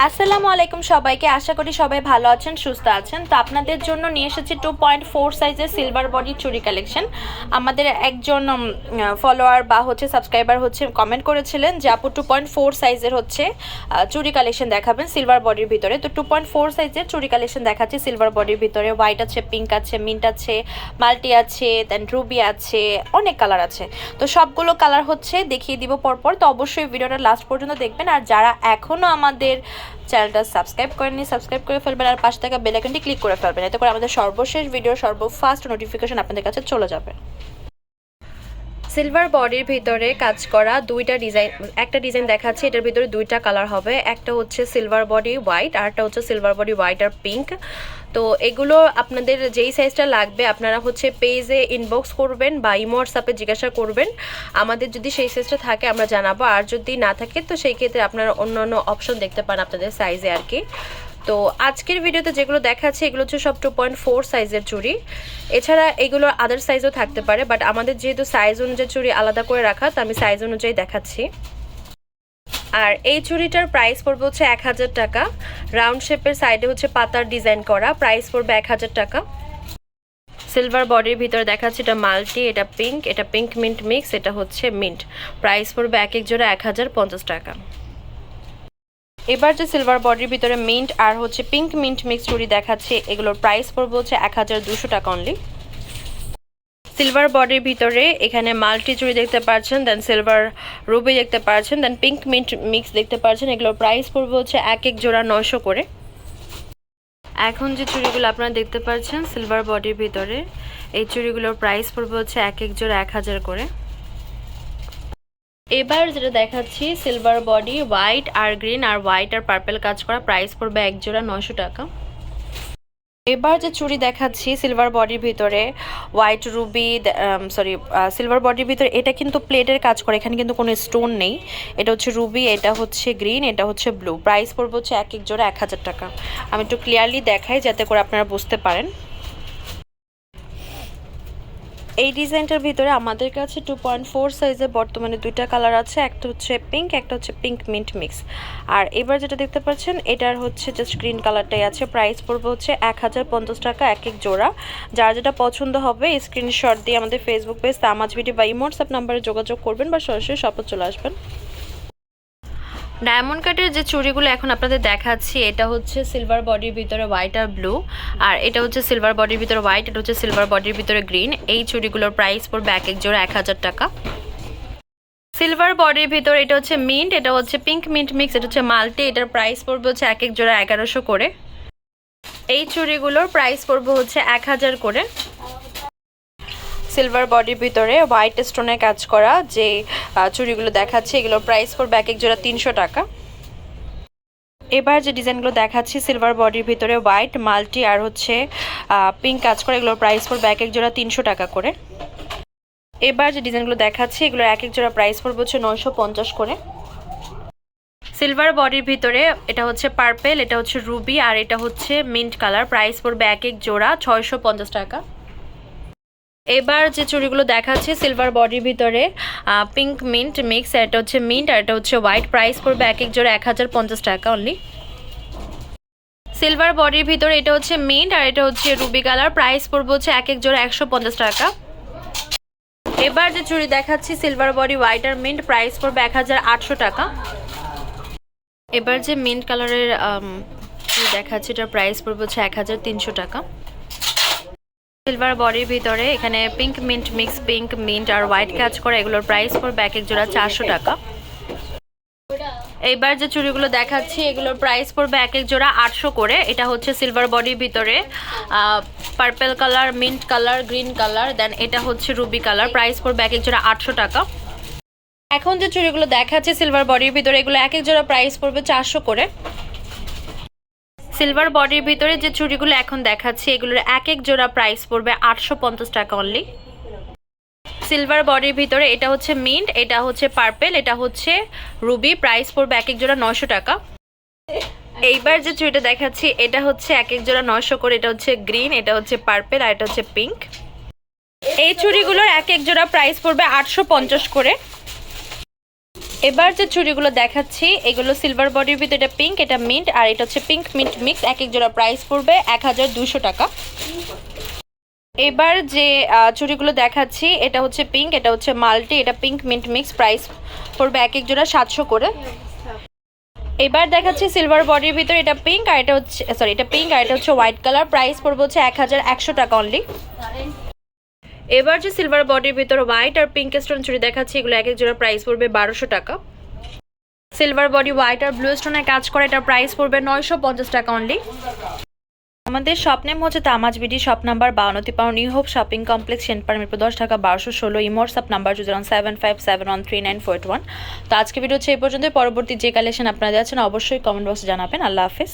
আসসালামু আলাইকুম সবাইকে, আশা করি সবাই ভালো আছেন, সুস্থ আছেন। তো আপনাদের জন্য নিয়ে এসেছি 2.4 সাইজের সিলভার বডি চুড়ি কালেকশন। আমাদের একজন ফলোয়ার বা সাবস্ক্রাইবার কমেন্ট করেছিলেন যে আপু 2.4 সাইজের চুড়ি কালেকশন দেখাবেন সিলভার বডির ভিতরে। তো 2.4 সাইজের চুড়ি কালেকশন দেখাচ্ছি সিলভার বডির ভিতরে। হোয়াইট আছে, পিঙ্ক আছে, মিন্ট আছে, মাল্টি আছে, দেন রুবি আছে, অনেক কালার আছে। তো সবগুলো কালার দেখিয়ে দিব পরপর। তো অবশ্যই ভিডিওটা লাস্ট পর্যন্ত দেখবেন। আর যারা এখনও আমাদের চ্যানেলটা সাবস্ক্রাইব করেননি, সাবস্ক্রাইব করে ফেলবেন আর পাশে থাকা বেল আইকনটি ক্লিক করে ফেলবেন, এতে করে আমাদের সর্বশেষ ভিডিও সর্বফাস্ট নোটিফিকেশন আপনাদের কাছে চলে যাবে। সিলভার বডির ভিতরে কাজ করা একটা ডিজাইন দেখাচ্ছি। এটার ভিতরে দুইটা কালার হবে, একটা সিলভার বডি হোয়াইট আর একটা সিলভার বডি হোয়াইট আর পিঙ্ক। তো এগুলো আপনাদের যেই সাইজটা লাগবে আপনারা পেজে ইনবক্স করবেন বা ইমো হোয়াটসঅ্যাপে জিজ্ঞাসা করবেন। আমাদের যদি সেই সাইজটা থাকে আমরা জানাবো, আর যদি না থাকে তো সেই ক্ষেত্রে আপনারা অন্যান্য অপশন দেখতে পান আপনাদের সাইজে আর কি। তো আজকের ভিডিওতে যেগুলো দেখাচ্ছি এগুলো সব 2.4 সাইজের চুড়ি। এছাড়া এগুলো আদার সাইজও থাকতে পারে, বাট আমাদের যেহেতু সাইজ অনুযায়ী চুড়ি আলাদা করে রাখা, তো আমি সাইজ অনুযায়ী দেখাচ্ছি। আর এই চুড়িটার প্রাইস পড়বে 1000 টাকা। রাউন্ড শেপের সাইডে পাতার ডিজাইন করা, প্রাইস পড়বে 1000 টাকা। সিলভার বডির ভিতরে দেখাচ্ছি এটা মাল্টি, এটা পিঙ্ক মিন্ট মিক্স, এটা মিন্ট। প্রাইস পড়বে এক এক জোড়া 1050 টাকা। এবার যে সিলভার বডির ভিতরে মিন্ট আর পিঙ্ক মিন্ট মিক্স চুড়ি দেখাচ্ছে, এগুলোর প্রাইস পড়বে 1200 টাকা অনলি। সিলভার বডির ভিতরে এখানে মাল্টি চুড়ি দেখতে পাচ্ছেন, দেন সিলভার রুবি দেখতে পাচ্ছেন, দেন পিঙ্ক মিন্ট মিক্স দেখতে পাচ্ছেন। এগুলোর প্রাইস পড়বে এক এক জোড়া 900 করে। এখন যে চুড়িগুলো আপনারা দেখতে পাচ্ছেন সিলভার বডির ভিতরে, এই চুড়িগুলোর প্রাইস পড়বে এক এক জোড়া 1000 করে। এবার যেটা দেখাচ্ছি সিলভার বডি হোয়াইট আর গ্রিন আর হোয়াইট আর পার্পল কাজ করা, প্রাইস পড়বে এক জোড়া 900 টাকা। এবার যে চুড়ি দেখাচ্ছি সিলভার বডির ভিতরে হোয়াইট রুবি সিলভার বডির ভিতরে, এটা কিন্তু প্লেটের কাজ করে, এখানে কিন্তু কোনো স্টোন নেই। এটা রুবি, এটা গ্রিন, এটা ব্লু। প্রাইস পড়বে এক এক জোড়া 1000 টাকা। আমি একটু ক্লিয়ারলি দেখাই যাতে করে আপনারা বুঝতে পারেন। এই ডিজাইনটার ভিতরে আমাদের কাছে 2.4 সাইজে বর্তমানে দুইটা কালার আছে, একটা পিঙ্ক, একটা পিঙ্ক মিন্ট মিক্স। আর এবার যেটা দেখতে পাচ্ছেন এটার জাস্ট গ্রিন কালারটাই আছে। প্রাইস পড়বে 1050 টাকা এক এক জোড়া। যার যেটা পছন্দ হবে স্ক্রিনশট দিয়ে আমাদের ফেসবুক পেজ তামাজ ভিডিও বা ইমো হোয়াটসঅ্যাপ নাম্বারে যোগাযোগ করবেন বা সরাসরি শপে চলে আসবেন। ডায়মন্ড কাটের যে চুড়িগুলো এখন আপনাদের দেখাচ্ছি, এটা সিলভার বডির ভিতরে হোয়াইট আর ব্লু, আর এটা সিলভার বডির ভিতরে হোয়াইট, এটা সিলভার বডির ভিতরে গ্রিন। এই চুড়িগুলোর প্রাইস পড়বে এক এক জোড়া 1000 টাকা। সিলভার বডির ভিতরে এটা মিন্ট, এটা পিঙ্ক মিন্ট মিক্স, এটা মাল্টি, এটার প্রাইস পড়বে এক এক জোড়া 1100 করে। এই চুড়িগুলোর প্রাইস পড়বে 1000 করে। সিলভার বডির ভিতরে হোয়াইট স্টোনের কাজ করা যে চুড়িগুলো দেখাচ্ছি, এগুলোর প্রাইস পড়বে এক এক জোড়া 300 টাকা। এবার যে ডিজাইনগুলো দেখাচ্ছি সিলভার বডির ভিতরে হোয়াইট মাল্টি আর পিঙ্ক কাজ করা, এগুলোর প্রাইস পড়বে এক এক জোড়া 300 টাকা করে। এবার যে ডিজাইনগুলো দেখাচ্ছি এগুলোর এক এক জোড়া প্রাইস পড়বে 950 করে। সিলভার বডির ভিতরে এটা পার্পেল, এটা রুবি আর এটা মিন্ট কালার, প্রাইস পড়বে এক এক জোড়া 650 টাকা। এবার যে চুড়িগুলো দেখাচ্ছি সিলভার বডির ভিতরে পিঙ্ক মিন্ট মিক্স, এটা মিন্ট আর এটা হোয়াইট, প্রাইস পড়বে এক এক জোড়া 1050 টাকা অনলি। সিলভার বডির ভিতরে এটা মিন্ট আর এটা রুবি কালার, প্রাইস পড়বে এক এক জোড়া 150 টাকা। এবার যে চুড়ি দেখাচ্ছি সিলভার বডি হোয়াইট আর মিন্ট, প্রাইস পড়বে 1800 টাকা। এবার যে মিন্ট কালারের চুড়ি দেখাচ্ছি এটার প্রাইস পড়বে 1300 টাকা। সিলভার বডির ভিতরে এখানে pink mint mix, pink mint আর হোয়াইট কাজ করা, এগুলোর প্রাইস পড়বে এক এক জোড়া 400 টাকা। এইবার যে চুড়িগুলো দেখাচ্ছি এগুলোর প্রাইস পড়বে এক এক জোড়া 800 করে। এটা সিলভার বডির ভিতরে purple colour, mint colour, green colour, then এটা রুবি কালার, প্রাইস পড়বে এক এক জোড়া 800 টাকা। এখন যে চুড়িগুলো দেখাচ্ছি সিলভার বডির ভিতরে এগুলো এক এক জোড়া প্রাইস পড়বে 400 করে। সিলভার বডির ভিতরে যে চুড়িগুলো এখন দেখাচ্ছি এগুলোর এক এক জোড়া প্রাইস পড়বে 850 টাকা অনলি। সিলভার বডির ভিতরে এটা মিন্ট, এটা পার্পল, এটা রুবি, প্রাইস পড়বে এক এক জোড়া 900 টাকা। এইবার যে চুড়িটা দেখাচ্ছি এটা এক এক জোড়া 900 করে। এটা গ্রিন, এটা পার্পল আর এটা পিঙ্ক। এই চুড়িগুলোর এক এক জোড়া প্রাইস পড়বে 850 করে। এবার যে চুড়িগুলো দেখাচ্ছি এগুলো সিলভার বডির ভিতরে, এটা পিঙ্ক, এটা মিন্ট, আর এটা হচ্ছে পিঙ্ক মিন্ট মিক্স। এক এক জোড়া প্রাইস পড়বে 1200 টাকা। এবার যে চুড়িগুলো দেখাচ্ছি এটা হচ্ছে পিঙ্ক, এটা হচ্ছে মাল্টি, এটা পিঙ্ক মিন্ট মিক্স, প্রাইস পড়বে এক এক জোড়া 700 করে। এবার দেখাচ্ছি সিলভার বডির ভিতরে, এটা পিঙ্ক আর এটা হচ্ছে এটা পিঙ্ক আর এটা হচ্ছে হোয়াইট কালার, প্রাইস পড়বে হচ্ছে 1100 টাকা অনলি। এবার যে সিলভার বডির ভিতরে হোয়াইট আর পিঙ্ক স্টোন চুড়ি দেখাচ্ছি এগুলো এক এক জোড়া প্রাইস পড়বে 1200 টাকা। সিলভার বডি হোয়াইট আর ব্লু স্টোনের কাজ করে, এটার প্রাইস পড়বে 950 টাকা অনলি। আমাদের শপ নেম হচ্ছে Tamaz BD, shop number 52 pound, new hope shopping complex, Senpara, Mirpur 10, Dhaka 1216। Imo WhatsApp number 075713941। তো আজকে ভিডিও হচ্ছে এই পর্যন্ত। পরবর্তী যে কালেকশন আপনারা যাচ্ছেন অবশ্যই কমেন্ট বক্সে জানাবেন। আল্লাহ হাফেজ।